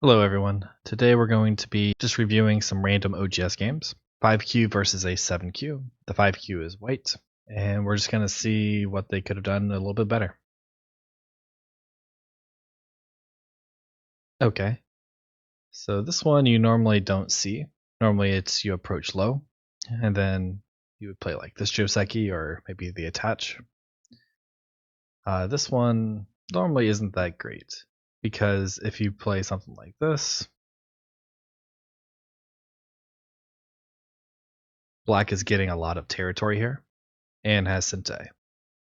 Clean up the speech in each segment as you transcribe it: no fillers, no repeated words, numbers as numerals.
Hello everyone. Today we're going to be just reviewing some random OGS games. 5Q versus a 7Q. The 5Q is white, and we're just going to see what they could have done a little bit better. Okay, so this one you normally don't see. Normally it's you approach low, and then you would play like this Joseki or maybe the attach. This one normally isn't that great, because if you play something like this, black is getting a lot of territory here and has Sente.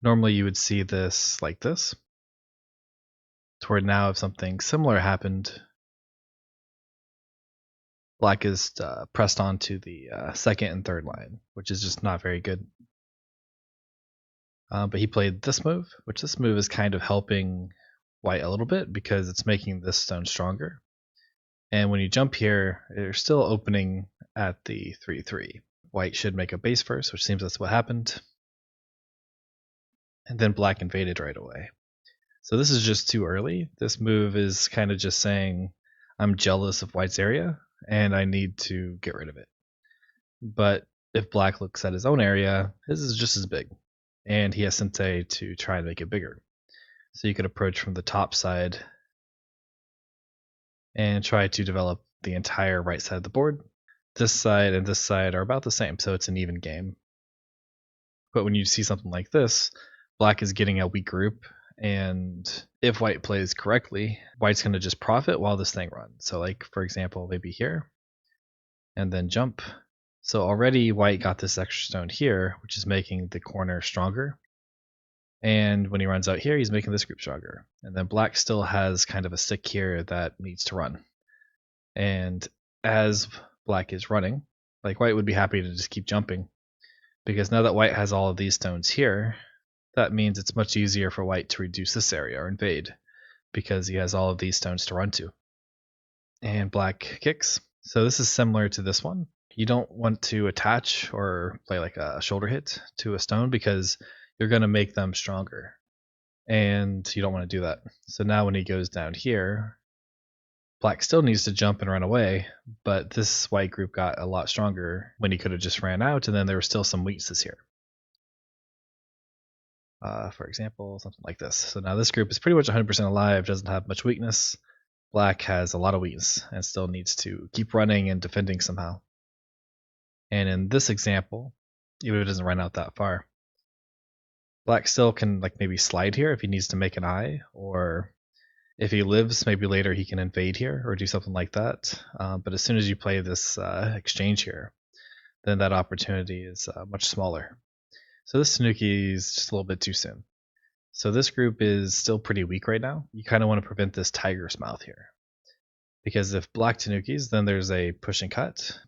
Normally you would see this like this, to where now if something similar happened, black is pressed onto the second and third line, which is just not very good. But he played this move, which this move is kind of helping white a little bit because it's making this stone stronger. And when you jump here, you're still opening at the 3-3. White should make a base first, which seems that's what happened. And then black invaded right away. So this is just too early. This move is kind of just saying, I'm jealous of white's area, and I need to get rid of it. But if black looks at his own area, his is just as big, and he has Sente to try and make it bigger. So you could approach from the top side and try to develop the entire right side of the board. This side and this side are about the same, so it's an even game. But when you see something like this, black is getting a weak group, and if white plays correctly, white's going to just profit while this thing runs. So like, for example, maybe here, and then jump. So already white got this extra stone here, which is making the corner stronger. And when he runs out here, he's making this group stronger. And then black still has kind of a stick here that needs to run. And as black is running, like white would be happy to just keep jumping, because now that white has all of these stones here, that means it's much easier for white to reduce this area or invade, because he has all of these stones to run to. And black kicks. So this is similar to this one. You don't want to attach or play like a shoulder hit to a stone because you're going to make them stronger. And you don't want to do that. So now when he goes down here, black still needs to jump and run away, but this white group got a lot stronger when he could have just ran out, and then there were still some weaknesses here. For example, something like this. So now this group is pretty much 100% alive, doesn't have much weakness. Black has a lot of weakness and still needs to keep running and defending somehow. And in this example, even if it doesn't run out that far, black still can like maybe slide here if he needs to make an eye, or if he lives, maybe later he can invade here or do something like that. But as soon as you play this exchange here, then that opportunity is much smaller. So this Tanuki is just a little bit too soon. So this group is still pretty weak right now. You kind of want to prevent this tiger's mouth here, because if black Tanukis, then there's a push and cut.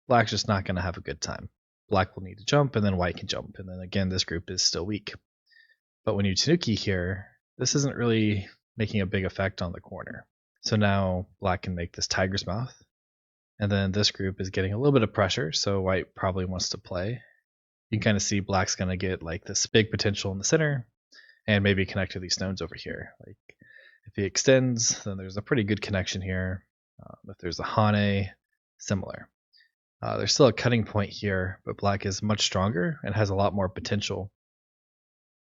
Black's just not going to have a good time. Black will need to jump, and then white can jump, and then again this group is still weak. But when you Tanuki here, this isn't really making a big effect on the corner. So now black can make this tiger's mouth, and then this group is getting a little bit of pressure, so white probably wants to play. You can kind of see black's going to get like this big potential in the center, and maybe connect to these stones over here. Like if he extends, then there's a pretty good connection here. If there's a Hane, similar. There's still a cutting point here, but black is much stronger and has a lot more potential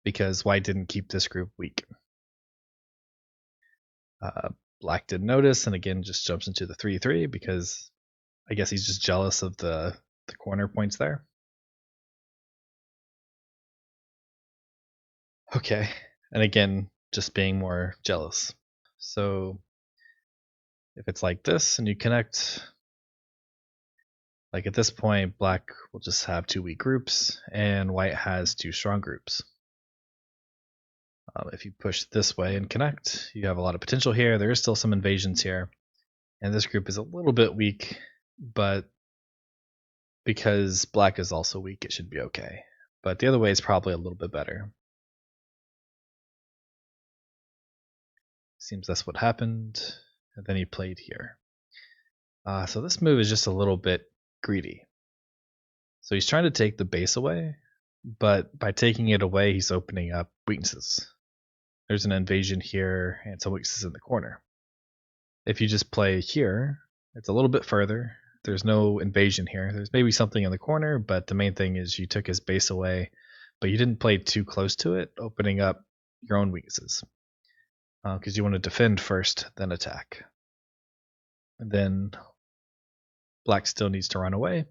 because white didn't keep this group weak. Black didn't notice, and again just jumps into the 3-3 because I guess he's just jealous of the corner points there. Okay, and again, just being more jealous. So if it's like this and you connect, like at this point, black will just have two weak groups and white has two strong groups. If you push this way and connect, you have a lot of potential here. There is still some invasions here. And this group is a little bit weak, but because black is also weak, it should be okay. But the other way is probably a little bit better. Seems that's what happened. And then he played here. So this move is just a little bit greedy. So he's trying to take the base away, but by taking it away, he's opening up weaknesses. There's an invasion here and some weaknesses in the corner. If you just play here, it's a little bit further. There's no invasion here. There's maybe something in the corner, but the main thing is you took his base away, but you didn't play too close to it, opening up your own weaknesses. Because you want to defend first, then attack. And then black still needs to run away.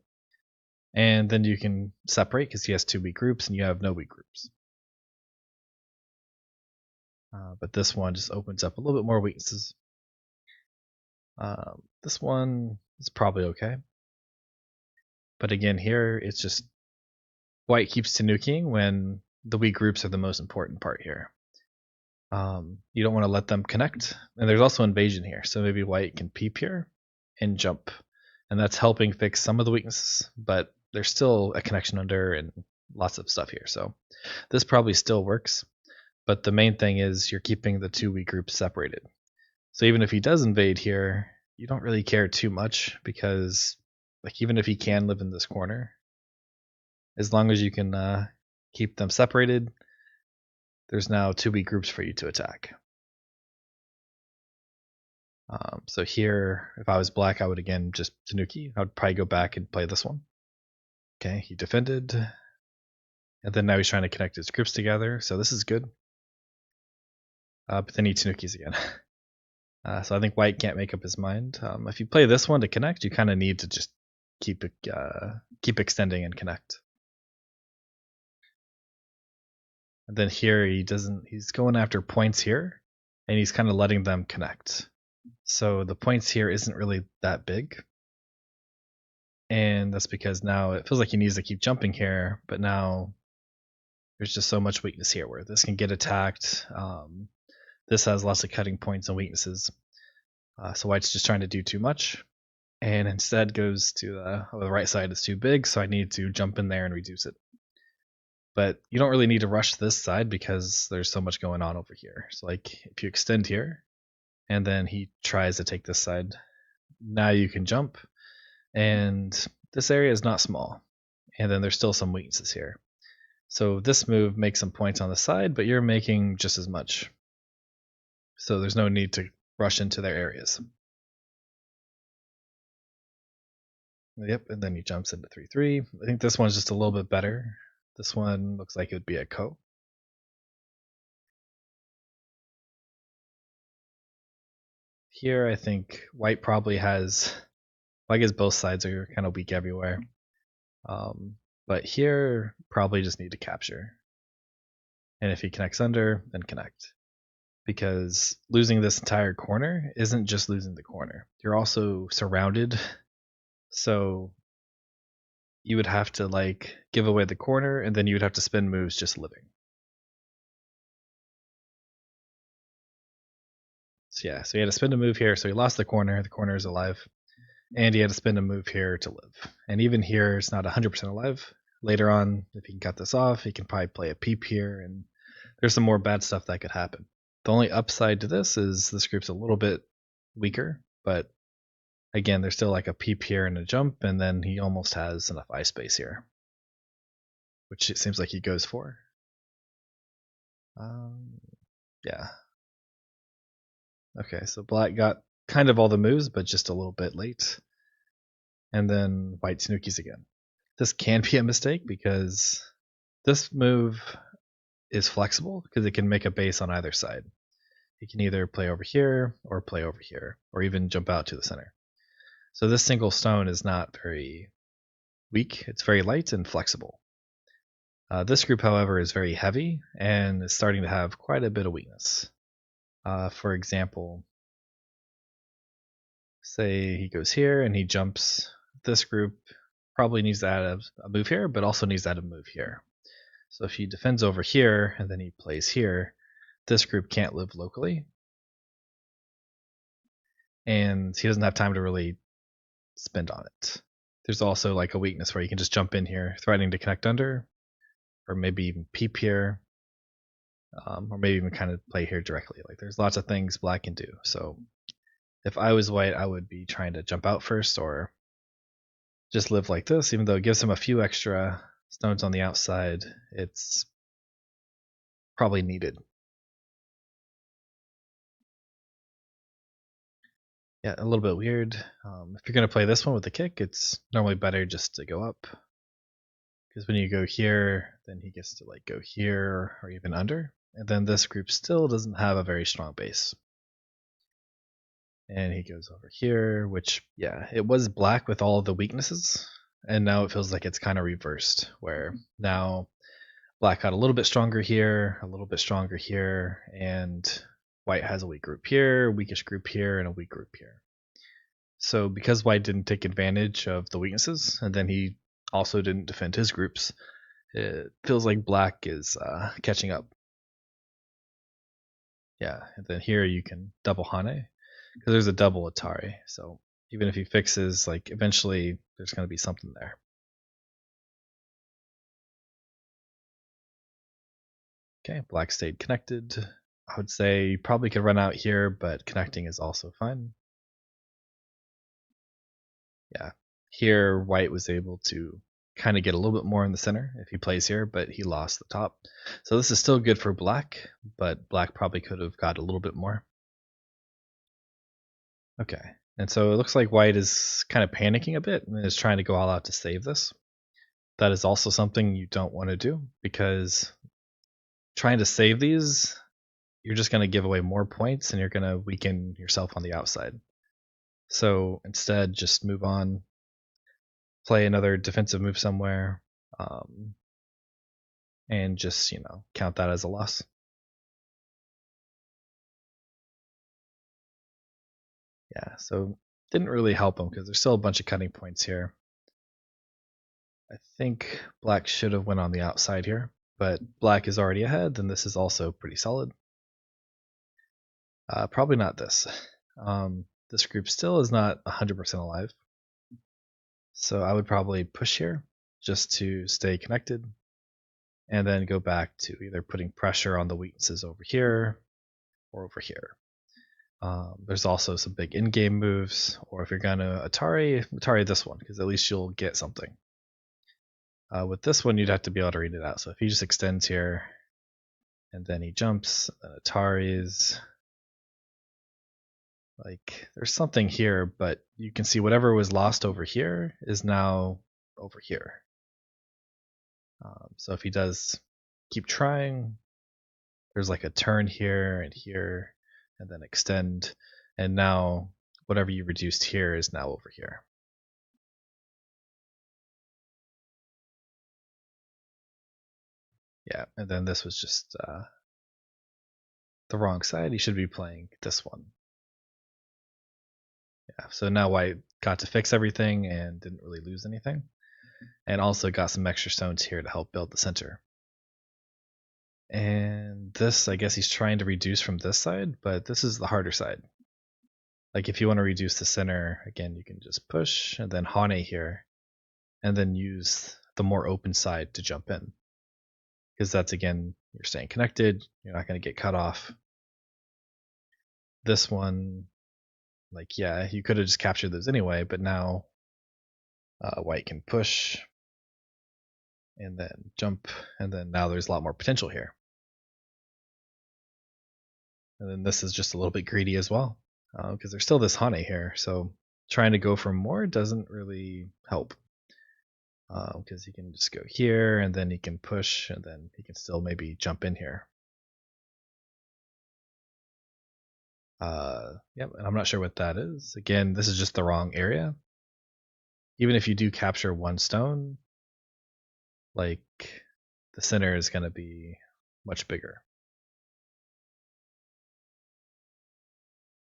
And then you can separate because he has 2 weak groups and you have no weak groups. But this one just opens up a little bit more weaknesses. This one is probably okay. But again, here it's just white keeps tanuking when the weak groups are the most important part here. You don't want to let them connect. And there's also invasion here. So maybe white can peep here and jump. And that's helping fix some of the weaknesses, but there's still a connection under and lots of stuff here. So this probably still works. But the main thing is you're keeping the 2 weak groups separated. So even if he does invade here, you don't really care too much because like even if he can live in this corner, as long as you can keep them separated, there's now 2 weak groups for you to attack. So here, if I was black, I would again just tanuki. I would probably go back and play this one. Okay, he defended. And then now he's trying to connect his groups together, so this is good. But then he tanukis again. So I think white can't make up his mind. If you play this one to connect, you kind of need to just keep extending and connect. And then here he's going after points here, and he's kind of letting them connect. So the points here isn't really that big. And that's because now it feels like he needs to keep jumping here, but now there's just so much weakness here where this can get attacked. This has lots of cutting points and weaknesses. So white's just trying to do too much, and instead goes to the right side is too big, so I need to jump in there and reduce it. But you don't really need to rush this side because there's so much going on over here. So like if you extend here, and then he tries to take this side, now you can jump, and this area is not small, and then there's still some weaknesses here. So this move makes some points on the side, but you're making just as much. So there's no need to rush into their areas. Yep, and then he jumps into 3-3. I think this one's just a little bit better. This one looks like it would be a ko. Here I think white probably has, well, I guess both sides are kind of weak everywhere. But here probably just need to capture. And if he connects under, then connect. Because losing this entire corner isn't just losing the corner. You're also surrounded. So you would have to like give away the corner, and then you would have to spend moves just living. So yeah, so he had to spend a move here, so he lost the corner is alive. And he had to spend a move here to live. And even here, it's not 100% alive. Later on, if he can cut this off, he can probably play a peep here, and there's some more bad stuff that could happen. The only upside to this is this group's a little bit weaker, but again, there's still like a peep here and a jump, and then he almost has enough eye space here, which it seems like he goes for. Yeah. Okay, so black got kind of all the moves, but just a little bit late. And then white tanukis again. This can be a mistake because this move is flexible because it can make a base on either side. He can either play over here or play over here, or even jump out to the center. So this single stone is not very weak. It's very light and flexible. This group, however, is very heavy and is starting to have quite a bit of weakness. For example, say he goes here and he jumps. This group probably needs to add a move here, but also needs to add a move here. So if he defends over here and then he plays here, this group can't live locally. And he doesn't have time to really spend on it. There's also like a weakness where you can just jump in here, threatening to connect under, or maybe even peep here, or maybe even kind of play here directly. Like there's lots of things black can do. So if I was white, I would be trying to jump out first or just live like this, even though it gives him a few extra stones on the outside. It's probably needed. Yeah, a little bit weird. If you're going to play this one with the kick, it's normally better just to go up. Because when you go here, then he gets to like go here or even under. And then this group still doesn't have a very strong base. And he goes over here, which, yeah, it was black with all of the weaknesses. And now it feels like it's kind of reversed, where now black got a little bit stronger here, a little bit stronger here, and white has a weak group here, weakish group here, and a weak group here. So because white didn't take advantage of the weaknesses, and then he also didn't defend his groups, it feels like black is catching up. Yeah, and then here you can double Hane, because there's a double Atari. So even if he fixes, like eventually there's going to be something there. Okay, black stayed connected. I would say you probably could run out here, but connecting is also fine. Yeah, here white was able to kind of get a little bit more in the center if he plays here, but he lost the top. So this is still good for black, but black probably could have got a little bit more. Okay, and so it looks like white is kind of panicking a bit and is trying to go all out to save this. That is also something you don't want to do, because trying to save these, you're just going to give away more points and you're going to weaken yourself on the outside. So instead, just move on, play another defensive move somewhere, and just, count that as a loss. Yeah, so didn't really help him because there's still a bunch of cutting points here. I think black should have went on the outside here, but black is already ahead, and this is also pretty solid. Probably not this. This group still is not 100% alive. So I would probably push here just to stay connected, and then go back to either putting pressure on the weaknesses over here or over here. There's also some big in-game moves, or if you're gonna Atari this one, because at least you'll get something. With this one, you'd have to be able to read it out. So if he just extends here, and then he jumps, and Atari's, like, there's something here, but you can see whatever was lost over here is now over here. So if he does keep trying, there's like a turn here, and then extend, and now whatever you reduced here is now over here. Yeah, and then this was just the wrong side. He should be playing this one. Yeah, so now white got to fix everything and didn't really lose anything, and also got some extra stones here to help build the center. And this, I guess he's trying to reduce from this side, but this is the harder side. Like if you want to reduce the center, again, you can just push and then Hane here, and then use the more open side to jump in. Because that's, again, you're staying connected, you're not going to get cut off. This one, like, yeah, you could have just captured those anyway, but now white can push and then jump, and then now there's a lot more potential here. And then this is just a little bit greedy as well, because there's still this Hane here, so trying to go for more doesn't really help. Because he can just go here, and then he can push, and then he can still maybe jump in here. Yep, and I'm not sure what that is. Again, this is just the wrong area. Even if you do capture one stone, like, the center is going to be much bigger.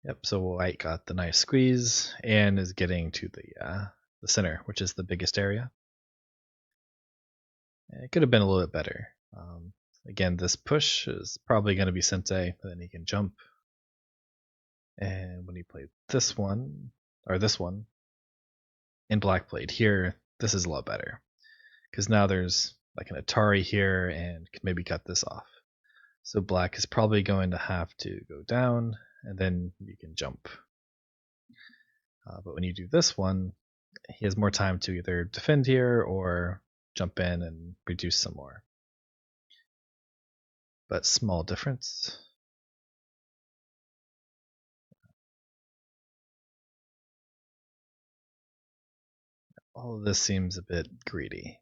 Yep, so white got the nice squeeze and is getting to the center, which is the biggest area. It could have been a little bit better. Again, this push is probably going to be Sente, but then he can jump. And when he played this one, and black played here, this is a lot better. Because now there's like an Atari here and can maybe cut this off. So black is probably going to have to go down, and then you can jump. But when you do this one, he has more time to either defend here or jump in and reduce some more. But small difference. all of this seems a bit greedy.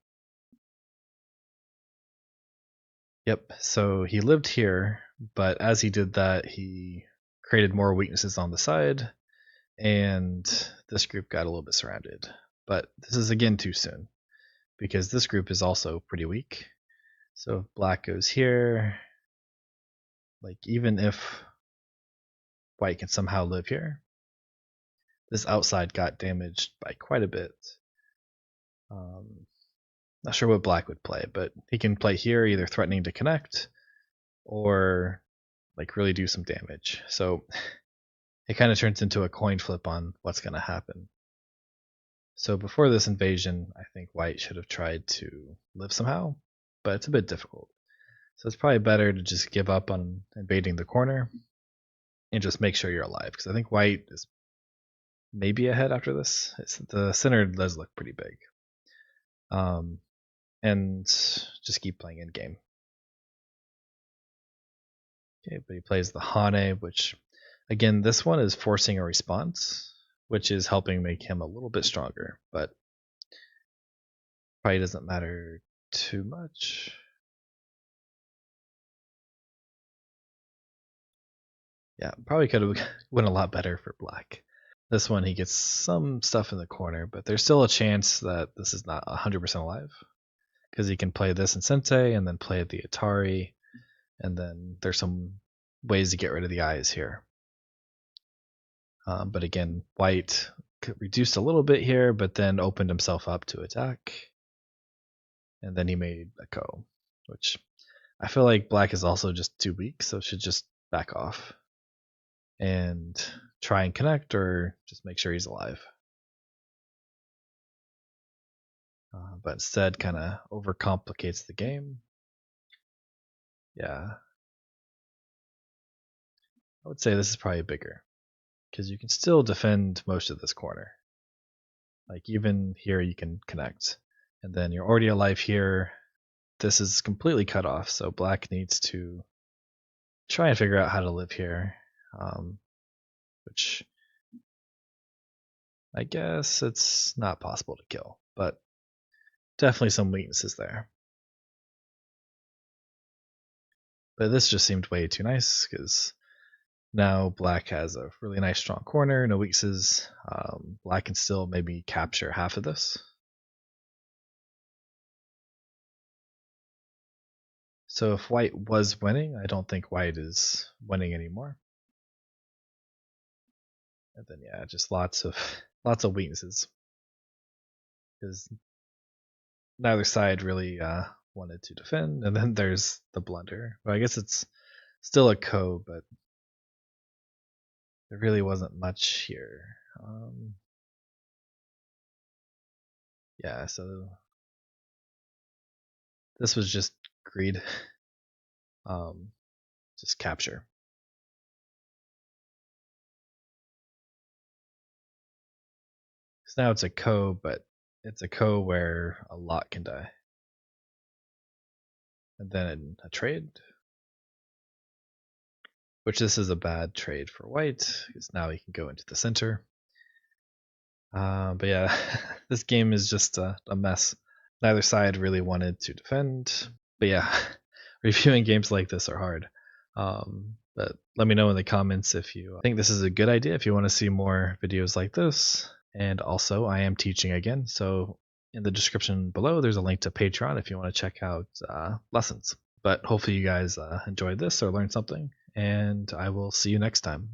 Yep, so he lived here, but as he did that, he created more weaknesses on the side, and this group got a little bit surrounded. But this is again too soon, because this group is also pretty weak. So if black goes here, like even if white can somehow live here, this outside got damaged by quite a bit. Not sure what black would play, but he can play here, either threatening to connect or like really do some damage. So it kind of turns into a coin flip on what's going to happen. So before this invasion, I think white should have tried to live somehow, but it's a bit difficult. So it's probably better to just give up on invading the corner and just make sure you're alive, because I think white is maybe ahead after this. The center does look pretty big. And just keep playing in game. Okay, but he plays the Hane, which, again, this one is forcing a response, which is helping make him a little bit stronger, but probably doesn't matter too much. Yeah, probably could have went a lot better for black. This one, he gets some stuff in the corner, but there's still a chance that this is not 100% alive, because he can play this in Sente and then play the Atari, and then there's some ways to get rid of the eyes here. But again, white reduced a little bit here, but then opened himself up to attack. And then he made a Ko, which I feel like black is also just too weak, so should just back off and try and connect, or just make sure he's alive. But instead kind of overcomplicates the game. Yeah. I would say this is probably bigger, because you can still defend most of this corner. Like even here you can connect, and then you're already alive here. This is completely cut off, so black needs to try and figure out how to live here, which I guess it's not possible to kill, but definitely some weaknesses there. But this just seemed way too nice, because now black has a really nice strong corner, no weaknesses. Black can still maybe capture half of this. So if white was winning, I don't think white is winning anymore. And then yeah, just lots of weaknesses, because neither side really wanted to defend. And then there's the blunder. Well, I guess it's still a Ko, but there really wasn't much here. Yeah, so this was just greed. Just capture. So now it's a Ko, but it's a Ko where a lot can die. And then a trade, which this is a bad trade for white, because now he can go into the center. But yeah, this game is just a mess. Neither side really wanted to defend. But yeah, reviewing games like this are hard. But let me know in the comments if you think this is a good idea, if you want to see more videos like this. And also, I am teaching again, so in the description below, there's a link to Patreon if you want to check out lessons. But hopefully you guys enjoyed this or learned something, and I will see you next time.